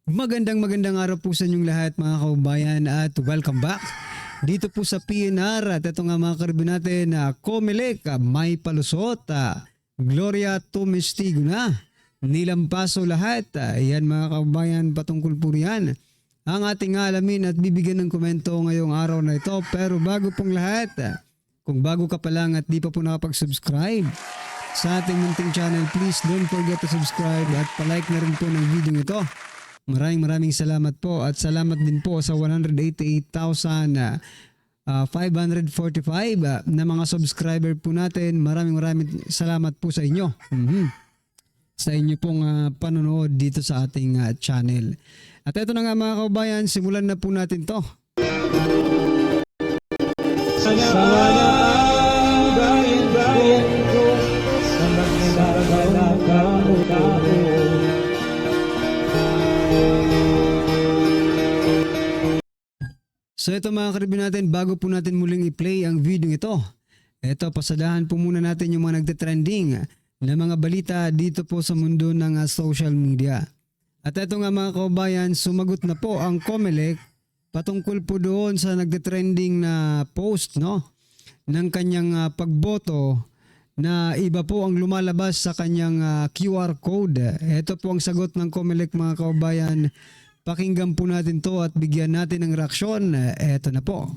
Magandang araw po sa inyong lahat mga kaubayan at welcome back dito po sa PNR at ito nga mga karibin natin na Comelec, may palusot, Gloria Tumestigo na, nilampaso lahat. Ayan mga kaubayan, patungkol po riyan ang ating alamin at bibigyan ng komento ngayong araw na ito. Pero bago pong lahat, kung bago ka pa lang at di pa po nakapag-subscribe sa ating munting channel, please don't forget to subscribe at palike na rin po ng video ito. Maraming salamat po at salamat din po sa 188,545 na mga subscriber po natin. Maraming salamat po sa inyo. Sa inyo pong panonood dito sa ating channel. At ito na nga mga kaubayan, simulan na po natin to. So ito mga karibin natin, bago po natin muling i-play ang video ito, ito pasadahan po muna natin yung mga nagte-trending na mga balita dito po sa mundo ng social media. At ito nga mga kaubayan, sumagot na po ang Comelec patungkol po doon sa nagte-trending na post ng kanyang pagboto na iba po ang lumalabas sa kanyang QR code. Ito po ang sagot ng Comelec mga kaubayan. Pakinggan po natin to at bigyan natin ng reaksyon. Eto na po.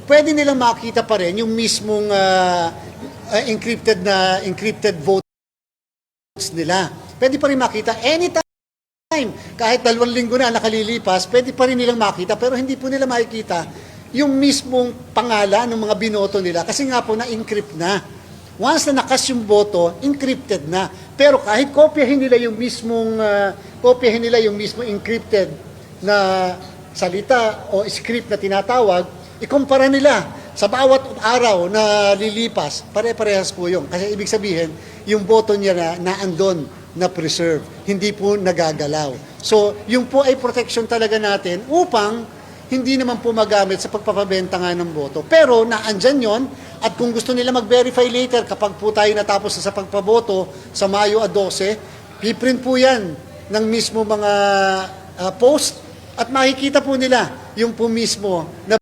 Pwede nilang makita pa rin yung mismong encrypted votes nila. Pwede pa rin makita anytime. Kahit 2 linggo na nakalilipas, pwede pa rin nilang makita pero hindi po nila makikita yung mismong pangalan ng mga binoto nila kasi nga po na-encrypt na. Once na nakas yung boto, encrypted na. Pero kahit kopyahin nila yung mismong encrypted na salita o script na tinatawag, ikumpara nila sa bawat araw na lilipas, pare-parehas po yun. Kasi ibig sabihin, yung boto niya na andon na preserve, hindi po nagagalaw. So, yung po ay protection talaga natin upang hindi naman po magamit sa pagpapabenta nga ng boto. Pero naandyan yon at kung gusto nila mag-verify later kapag po tayo natapos na sa pagpaboto sa Mayo 12, piprint po yan ng mismo mga post at makikita po nila yung po mismo na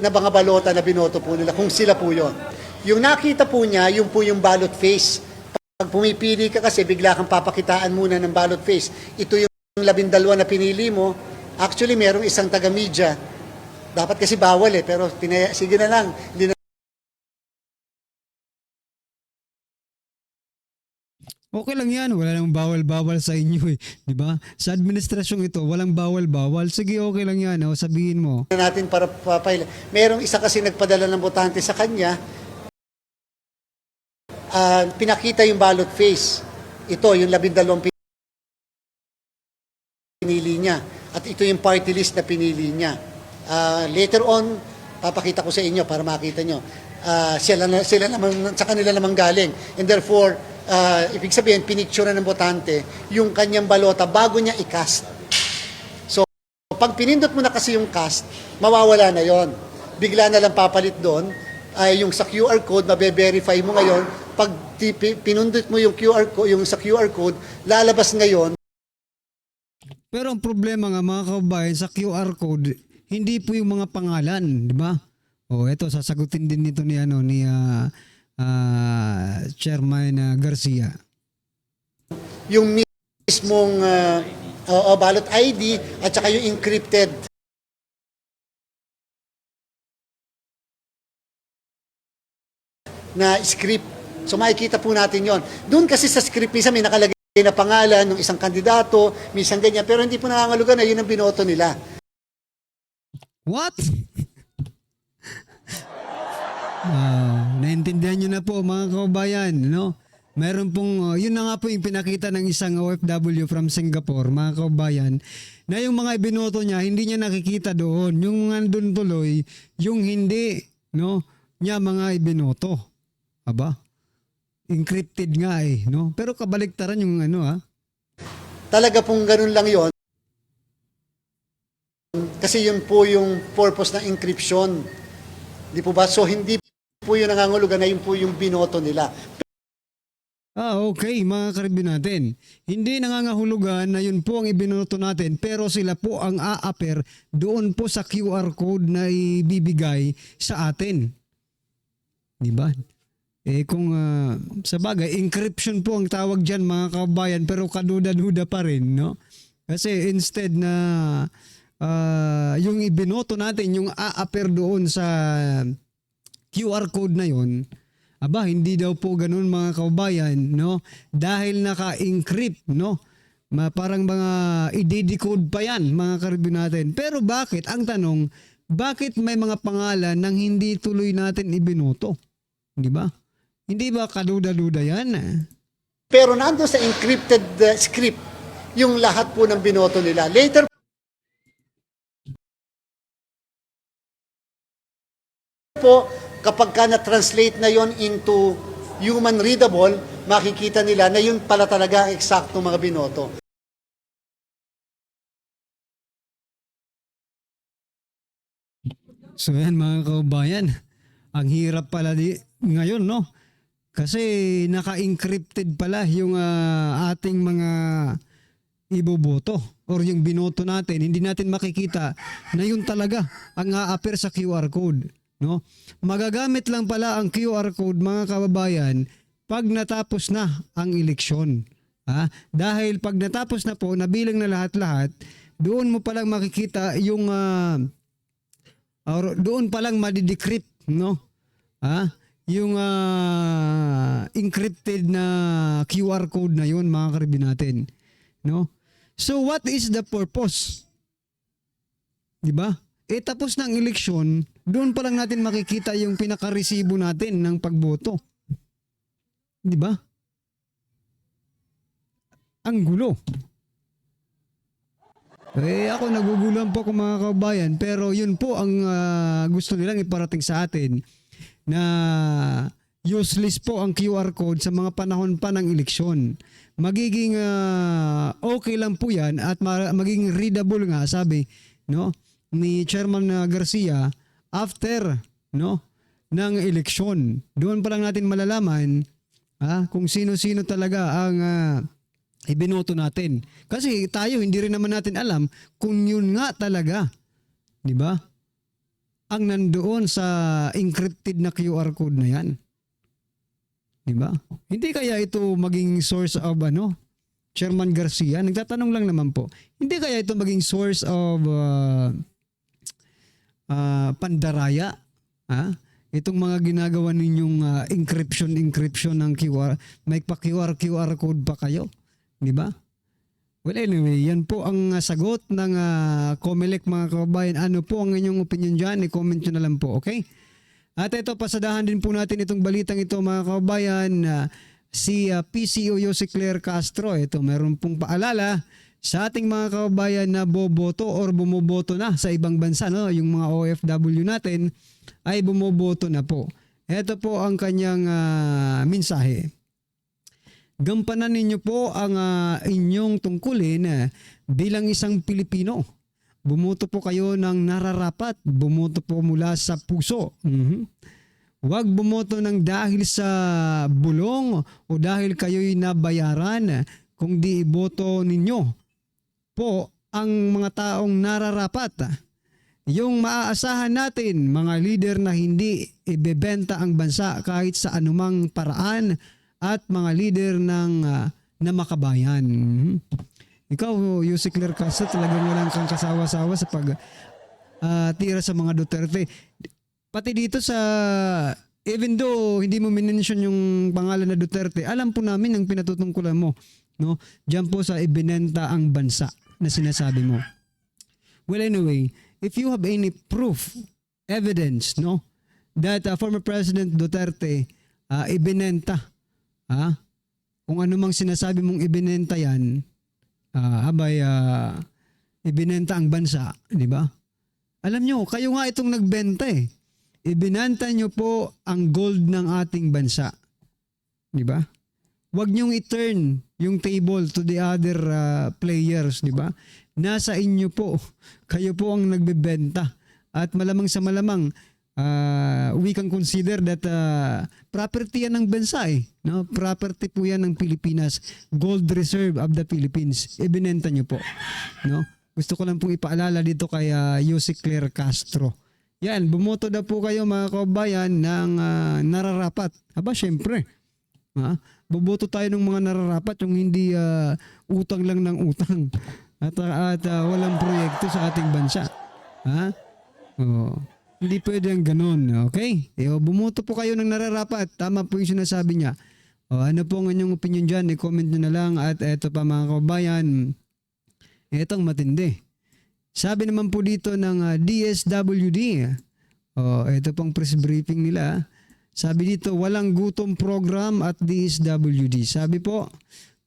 mga balota na binoto po nila kung sila po yon. Yung nakita po niya, yung po yung ballot face. Pag pumipili ka kasi bigla kang papakitaan muna ng ballot face. Ito yung 12 na pinili mo. Actually, merong isang taga-media. Dapat kasi bawal pero sige na lang. Hindi na. Okay lang yan, wala nang bawal-bawal sa inyo di ba? Sa administrasyong ito, walang bawal-bawal. Sige, okay lang yan, sabihin mo. Natin para papail. Merong isa kasi nagpadala ng botante sa kanya. Pinakita yung ballot face. Ito, yung 12 pinili niya. At ito yung party list na pinili niya. Later on, papakita ko sa inyo para makita nyo. Sila naman, sa kanila naman galing. And therefore, ibig sabihin, pinicture na ng botante yung kanyang balota bago niya i-cast. So, pag pinindot mo na kasi yung cast, mawawala na yon. Bigla na lang papalit doon. Yung sa QR code, mabe-verify mo ngayon. Pag pinindot mo yung QR code, yung sa QR code, lalabas ngayon. Pero ang problema nga mga kaubayan sa QR code, hindi po yung mga pangalan, di ba? Eto sasagutin din nito ni Chairman Garcia. Yung mismong ballot ID at saka yung encrypted na script. So makikita po natin yon. Doon kasi sa script minsan may nakalagay na pangalan ng isang kandidato, minsan ganyan, pero hindi po nangangalugan na yun ang binoto nila. What? Naintindihan nyo na po mga kaubayan, Meron pong, yun na nga po yung pinakita ng isang OFW from Singapore, mga kaubayan, na yung mga binoto niya, hindi niya nakikita doon. Yung mga doon tuloy, yung hindi, niya mga binoto. Aba? Encrypted nga Pero kabaliktaran yung Talaga pong ganun lang yon. Kasi yun po yung purpose ng encryption Di po ba? So hindi po yung nangangulugan na yun po yung binoto nila. Okay, mga karibin natin. Hindi nangangahulugan na yun po ang ibinoto natin, pero sila po ang aaper doon po sa QR code na ibibigay sa atin. Di ba? Kung sa bagay, encryption po ang tawag dyan, mga kabayan, pero kaduda-duda pa rin, no? Kasi instead na yung ibinoto natin, yung aaper doon sa QR code na yun, hindi daw po ganun, mga kabayan, no? Dahil naka-encrypt, no? Parang mga i-decode pa yan, mga karibin natin. Pero bakit? Ang tanong, bakit may mga pangalan nang hindi tuloy natin ibinoto? Di ba? Hindi ba kaduda-duda yan? Pero nandun sa encrypted script, yung lahat po ng binoto nila. Later po, kapag ka na-translate na yon into human readable, makikita nila na yun pala talaga eksakto mga binoto. So yan, mga kabayan, ang hirap pala ngayon, no? Kasi naka-encrypted pala yung ating mga iboboto or yung binoto natin. Hindi natin makikita na yun talaga ang a-appear sa QR code, no? Magagamit lang pala ang QR code, mga kababayan, pag natapos na ang eleksyon. Dahil pag natapos na po, nabilang na lahat-lahat, doon mo palang makikita yung doon palang madidecrypt, no? Yung encrypted na QR code na yun, mga karibin natin, no? So what is the purpose? Di ba? Tapos ng eleksyon, doon pa lang natin makikita yung pinaka-resibo natin ng pagboto. Di ba? Ang gulo. Ako naguguluhan po ko, mga kabayan, pero yun po ang gusto nilang iparating sa atin, na useless po ang QR code sa mga panahon pa ng eleksyon. Magiging okay lang po yan at magiging readable nga, sabi, no, ni Chairman Garcia, after, no, ng eleksyon. Doon pa lang natin malalaman kung sino-sino talaga ang ibinoto natin. Kasi tayo hindi rin naman natin alam kung yun nga talaga, di ba, ang nandoon sa encrypted na QR code na yan. Di ba? Hindi kaya ito maging source of Chairman Garcia? Nagtatanong lang naman po. Hindi kaya ito maging source of pandaraya? Itong mga ginagawa ninyong encryption ng QR, may pa QR code pa kayo? Di ba? Well, anyway, yan po ang sagot ng COMELEC, mga kababayan. Ano po ang inyong opinion dyan? I-comment nyo na lang po, okay? At ito, pasadahan din po natin itong balitang ito, mga kababayan. Si PCO Jose Claire Castro, ito, meron pong paalala sa ating mga kababayan na boboto or bumoboto na sa ibang bansa, no? Yung mga OFW natin ay bumoboto na po. Ito po ang kanyang mensahe. Gampanan ninyo po ang inyong tungkulin bilang isang Pilipino. Bumoto po kayo ng nararapat. Bumoto po mula sa puso. Huwag bumoto ng dahil sa bulong o dahil kayo'y nabayaran. Kung di iboto ninyo po ang mga taong nararapat. Yung maaasahan natin, mga leader na hindi ibebenta ang bansa kahit sa anumang paraan, at mga leader na makabayan. Ikaw, Jose Claire Castro, talagang walang kang kasawa-sawa sa tira sa mga Duterte. Pati dito sa, even though hindi mo minention yung pangalan na Duterte, alam po namin ang pinatutungkulan mo, no? Diyan po sa ibinenta ang bansa na sinasabi mo. Well, anyway, if you have any proof, evidence, no, that former President Duterte ibinenta, kung ano mang sinasabi mong ibinenta yan, ibinenta ang bansa, di ba? Alam nyo, kayo nga itong nagbenta eh. Ibinenta nyo po ang gold ng ating bansa. Di ba? Huwag nyong i-turn yung table to the other players, di ba? Nasa inyo po. Kayo po ang nagbebenta. At malamang sa malamang, we can consider that property yan ng bansa eh. No? Property po yan ng Pilipinas. Gold reserve of the Philippines. Ibinenta nyo po. No? Gusto ko lang pong ipaalala dito kay Jose Claire Castro. Yan, bumoto na po kayo mga kabayan ng nararapat. Aba, syempre. Boboto tayo ng mga nararapat, yung hindi utang lang ng utang. At walang proyekto sa ating bansa. Hindi pwede ang ganun. Okay? Bumoto po kayo ng nararapat. Tama po yung sinasabi niya. Ano po ang inyong opinion dyan? I-comment nyo na lang. At eto pa mga kabayan, etong matindi. Sabi naman po dito ng DSWD, ito pong press briefing nila. Sabi dito, walang gutom program at DSWD. Sabi po,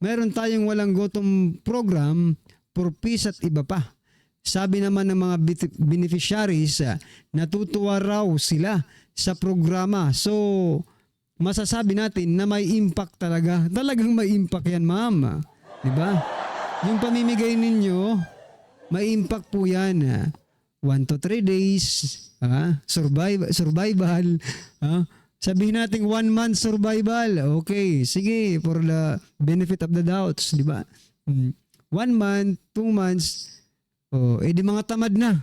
meron tayong walang gutom program for peace at iba pa. Sabi naman ng mga beneficiaries, natutuwa raw sila sa programa. So, masasabi natin na may impact talaga. Talagang may impact yan, ma'am. Diba? Yung pamimigay ninyo, may impact po yan. 1 to 3 days, survival. Sabihin natin 1 month survival. Okay, sige, for the benefit of the doubts, di ba? 1 month, 2 months, di mga tamad na.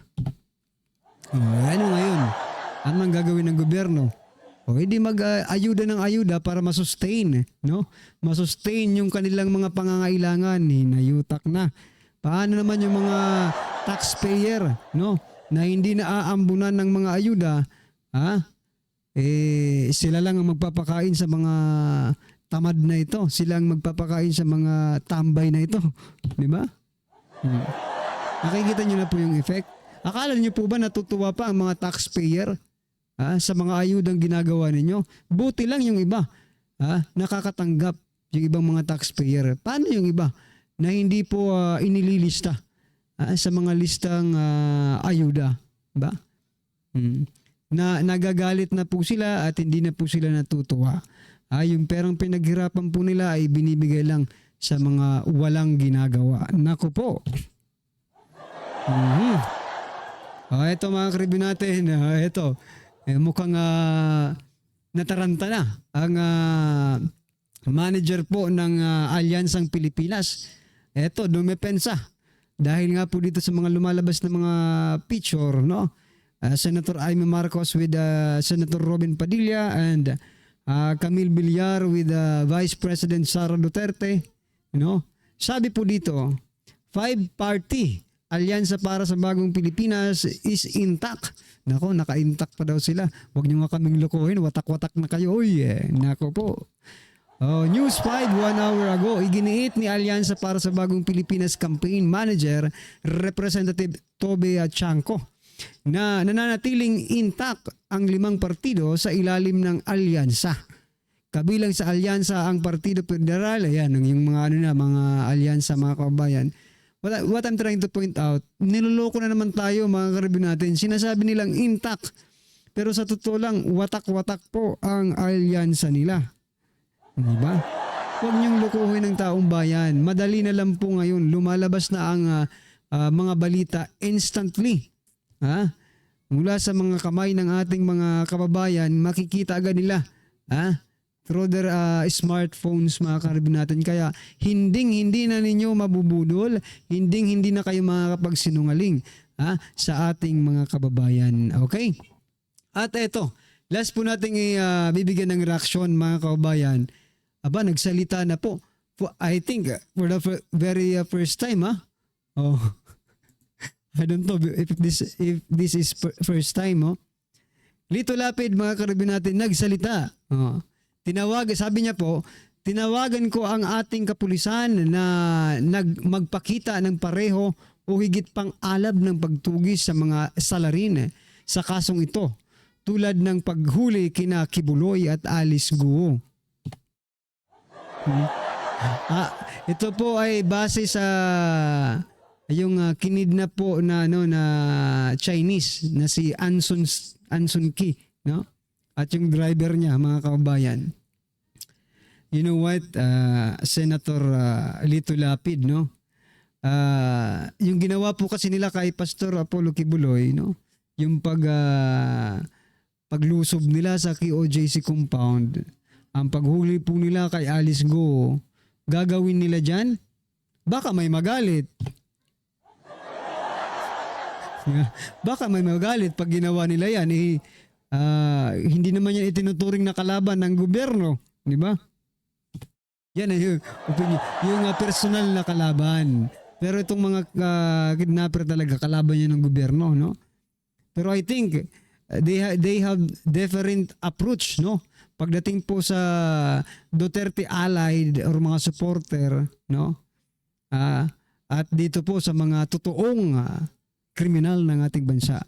Ano ngayon? Ano ang gagawin ng gobyerno? Hindi mag-ayuda ng ayuda para masustain, no? Masustain yung kanilang mga pangangailangan, hinayutak na. Paano naman yung mga taxpayer, no? Na hindi naaambunan ng mga ayuda, sila lang ang magpapakain sa mga tamad na ito. Sila ang magpapakain sa mga tambay na ito. Di ba? Nakikita nyo na po yung effect. Akala nyo po ba natutuwa pa ang mga taxpayer sa mga ayudang ginagawa ninyo? Buti lang yung iba. Nakakatanggap yung ibang mga taxpayer. Paano yung iba na hindi po inililista sa mga listang ayuda? Ba? Na nagagalit na po sila at hindi na po sila natutuwa. Yung perang pinaghirapan po nila ay binibigay lang sa mga walang ginagawa. Naku po. Ito mga karibin natin. Ito. Mukhang nataranta na ang manager po ng Alyansang Pilipinas. Ito, dumepensa. Dahil nga po dito sa mga lumalabas na mga picture, no? Senator Amy Marcos with Senator Robin Padilla and Camille Villar with Vice President Sara Duterte, no? Sabi po dito, 5-party Alyansa para sa Bagong Pilipinas is intact. Nako, naka-intact pa daw sila. Huwag niyo nga kaming lukuhin, watak-watak na kayo. Nako po. News 5, 1 hour ago, iginiit ni Alyansa para sa Bagong Pilipinas Campaign Manager, Representative Tobe Chanco, na nananatiling intact ang 5 partido sa ilalim ng Alyansa. Kabilang sa Alyansa ang Partido Federal, ayan, yung mga mga Alyansa, mga kabayan. What I'm trying to point out, niloloko na naman tayo mga karibin natin. Sinasabi nilang intact, pero sa totoo lang, watak-watak po ang Alyansa nila. Diba? Huwag niyong lukuhin ng taong bayan. Madali na lang po ngayon. Lumalabas na ang mga balita instantly. Mula sa mga kamay ng ating mga kababayan, makikita agad nila. Through their smartphones, mga karibin natin. Kaya hindi na ninyo mabubudol, hindi na kayo makakapagsinungaling sa ating mga kababayan. Okay? At eto, last po natin bibigyan ng reaksyon, mga kababayan. Nagsalita na po. I think for the very first time, I don't know if this is first time, Lito Lapid, mga karibin natin, nagsalita. Sabi niya po, tinawagan ko ang ating kapulisan na magpakita ng pareho o higit pang alab ng pagtugis sa mga salarin sa kasong ito, tulad ng paghuli kina Kibuloy at Alice Guo. Ito po ay base sa yung kinidnap po na Chinese na si Anson Ki, no? At yung driver niya, mga kababayan. You know what, Senator Lito Lapid, no? Yung ginawa po kasi nila kay Pastor Apollo Kibuloy, no? Yung paglusob nila sa KOJC compound, ang paghuli po nila kay Alice Go, gagawin nila dyan? Baka may magalit. Baka may magalit pag ginawa nila yan. Hindi naman yan itinuturing na kalaban ng gobyerno. Di ba? Yan ay yung opinion. Yung personal na kalaban. Pero itong mga kidnapper talaga, kalaban yan ng gobyerno. No? Pero I think they have different approach. No? Pagdating po sa Duterte allied or mga supporter, no? At dito po sa mga totoong kriminal ng ating bansa.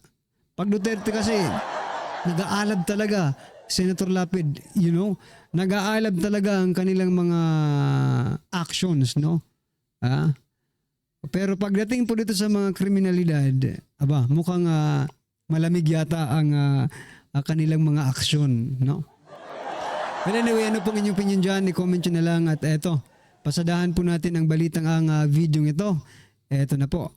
Pag Duterte kasi, nag-aalab talaga, Senator Lapid, nag-aalab talaga ang kanilang mga actions, no? Pero pagdating po dito sa mga kriminalidad, mukhang malamig yata ang kanilang mga aksyon, no? Well, anyway, ano pong inyong opinion dyan? I-comment nyo na lang at eto, pasadahan po natin ang balitang ang video ito. Eto na po.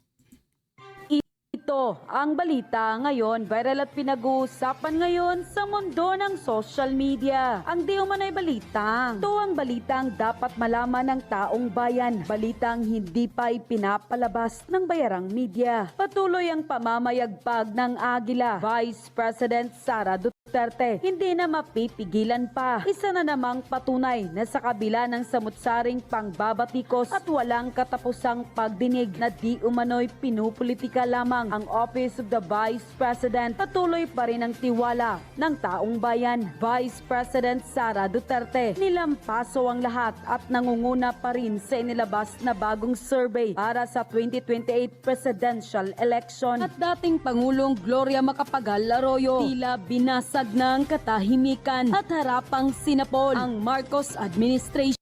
Ito ang balita ngayon, viral at pinag-uusapan ngayon sa mundo ng social media. Ang di umano'y balitang. Ito ang balitang dapat malaman ng taong bayan. Balitang hindi pa ipinapalabas ng bayarang media. Patuloy ang pamamayagpag ng Agila. Vice President Sara Duterte hindi na mapipigilan pa. Isa na namang patunay na sa kabila ng samut-saring pangbabatikos at walang katapusang pagdinig na di umano'y pinupolitika lamang ang Office of the Vice President, patuloy pa rin ang tiwala ng taong bayan. Vice President Sara Duterte nilampaso ang lahat at nangunguna pa rin sa inilabas na bagong survey para sa 2028 presidential election. At dating Pangulong Gloria Macapagal Arroyo tila binasag ng katahimikan at harapang sinapol ang Marcos administration.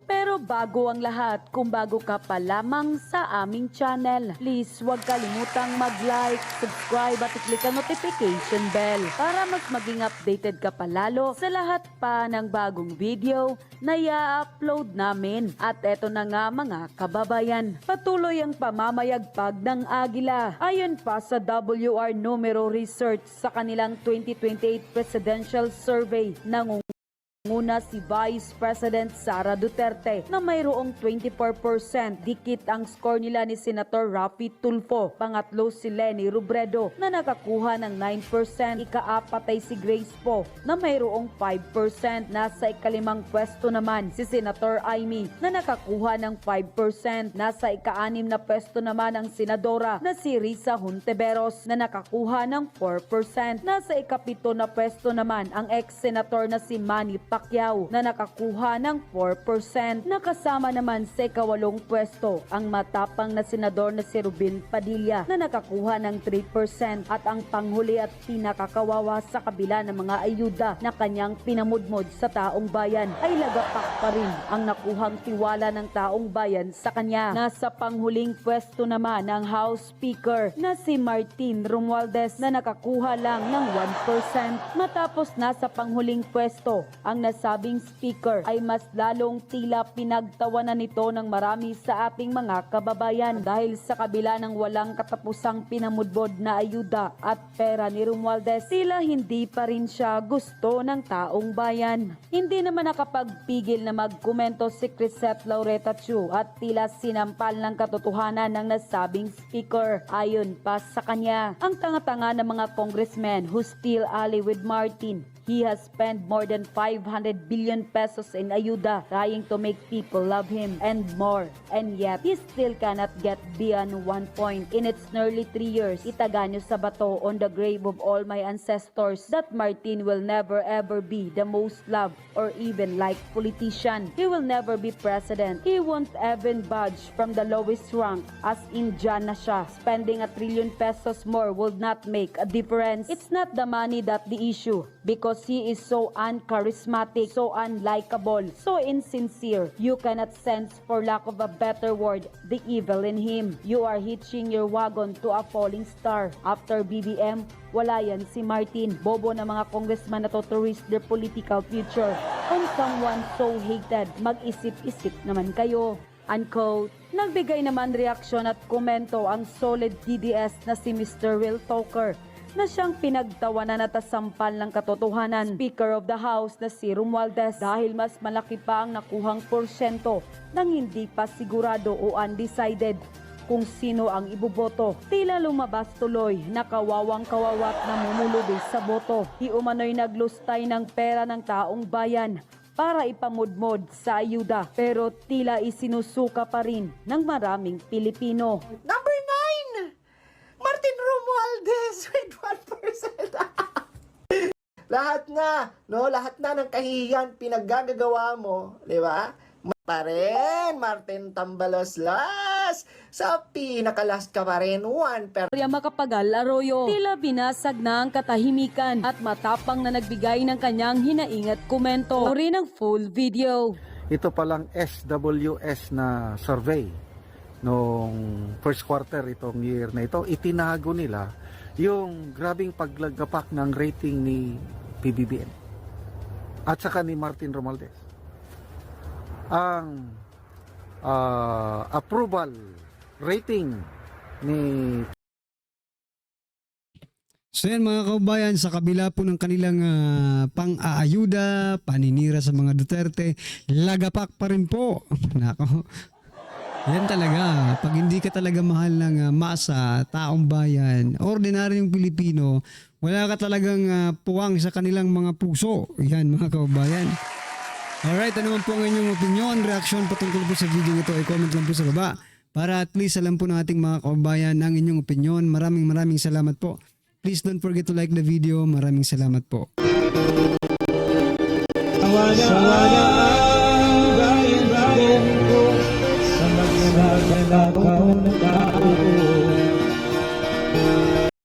Pero bago ang lahat, kung bago ka pa lamang sa aming channel, please huwag kalimutang mag-like, subscribe at i-click ang notification bell para mas maging updated ka palalo sa lahat pa ng bagong video na i-upload namin. At eto na nga mga kababayan, patuloy ang pamamayagpag ng Agila. Ayon pa sa WR Numero Research sa kanilang 2028 Presidential Survey, Nguna si Vice President Sara Duterte na mayroong 24%. Dikit ang score nila ni Senator Raffy Tulfo. Pangatlo si Leni Robredo na nakakuha ng 9%. Ikaapat ay si Grace Poe na mayroong 5%. Nasa ikalimang pwesto naman si Senator Amy na nakakuha ng 5%. Nasa ikaanim na pwesto naman ang Senadora na si Risa Hontiveros na nakakuha ng 4%. Nasa ikapito na pwesto naman ang ex-senator na si Manny Pacquiao na nakakuha ng 4%. Nakasama naman sa ikawalong pwesto ang matapang na senador na si Ruben Padilla na nakakuha ng 3%. At ang panghuli at pinakakawawa sa kabila ng mga ayuda na kanyang pinamudmod sa taong bayan ay lagapak pa rin ang nakuhang tiwala ng taong bayan sa kanya. Nasa panghuling pwesto naman ang House Speaker na si Martin Romualdez na nakakuha lang ng 1%. Matapos nasa panghuling pwesto, ang nasabing speaker ay mas lalong tila pinagtawanan nito ng marami sa ating mga kababayan dahil sa kabila ng walang katapusang pinamudbod na ayuda at pera ni Romualdez, tila hindi pa rin siya gusto ng taong bayan. Hindi naman nakapagpigil na magkomento si Crisette Laureta Chu at tila sinampal ng katotohanan ng nasabing speaker. Ayon pa sa kanya, ang tanga-tanga ng mga congressmen who still ally with Martin. He has spent more than 500 billion pesos in ayuda trying to make people love him and more. And yet, he still cannot get beyond 1 point. In its nearly 3 years, itaganyo sa bato on the grave of all my ancestors that Martin will never ever be the most loved or even liked politician. He will never be president. He won't even budge from the lowest rank as Indian na siya. Spending 1 trillion pesos more would not make a difference. It's not the money that the issue because he is so uncharismatic, so unlikable, so insincere. You cannot sense, for lack of a better word, the evil in him. You are hitching your wagon to a falling star. After BBM, wala yan si Martin. Bobo na mga congressman na to risk their political future on someone so hated. Mag-isip-isip naman kayo. Unquote. Nagbigay naman reaksyon at komento ang solid DDS na si Mr. Real Talker na siyang pinagtawanan at sampal ng katotohanan. Speaker of the House na si Romualdez dahil mas malaki pa ang nakuhang porsyento ng hindi pa sigurado o undecided kung sino ang iboboto. Tila lumabas tuloy na kawawang-kawawat namumulubi sa boto. Di umano'y naglustay ng pera ng taong bayan para ipamudmod sa ayuda, pero tila isinusuka pa rin ng maraming Pilipino. Number 9, Martin Romualdez with 1%. Lahat na, no? Lahat na ng kahihiyan pinaggagawa mo, di ba? Pa rin, Martin Tambaloslas. Sa pinakalas ka pa rin, 1%. Gloria Macapagal Arroyo, tila binasag na ang katahimikan at matapang na nagbigay ng kanyang hinaing at komento. Uri ng full video. Ito palang SWS na survey noong first quarter itong year na ito, itinago nila yung grabing paglagapak ng rating ni PBBM at saka ni Martin Romualdez. Ang approval rating ni So yan mga kaubayan, sa kabila po ng kanilang pang-aayuda, paninira sa mga Duterte, lagapak pa rin po. Nako. Yan talaga, pag hindi ka talaga mahal ng masa, taong bayan, ordinaryong Pilipino, wala ka talagang puwang sa kanilang mga puso. Yan mga kaubayan. Alright, ano man po ang inyong opinion, reaksyon patungkol po sa video ito, i-comment lang po sa baba para at least alam po ng ating mga kaubayan ang inyong opinion. Maraming salamat po. Please don't forget to like the video. Maraming salamat po. Sawana ang bayan ko sa magsagalak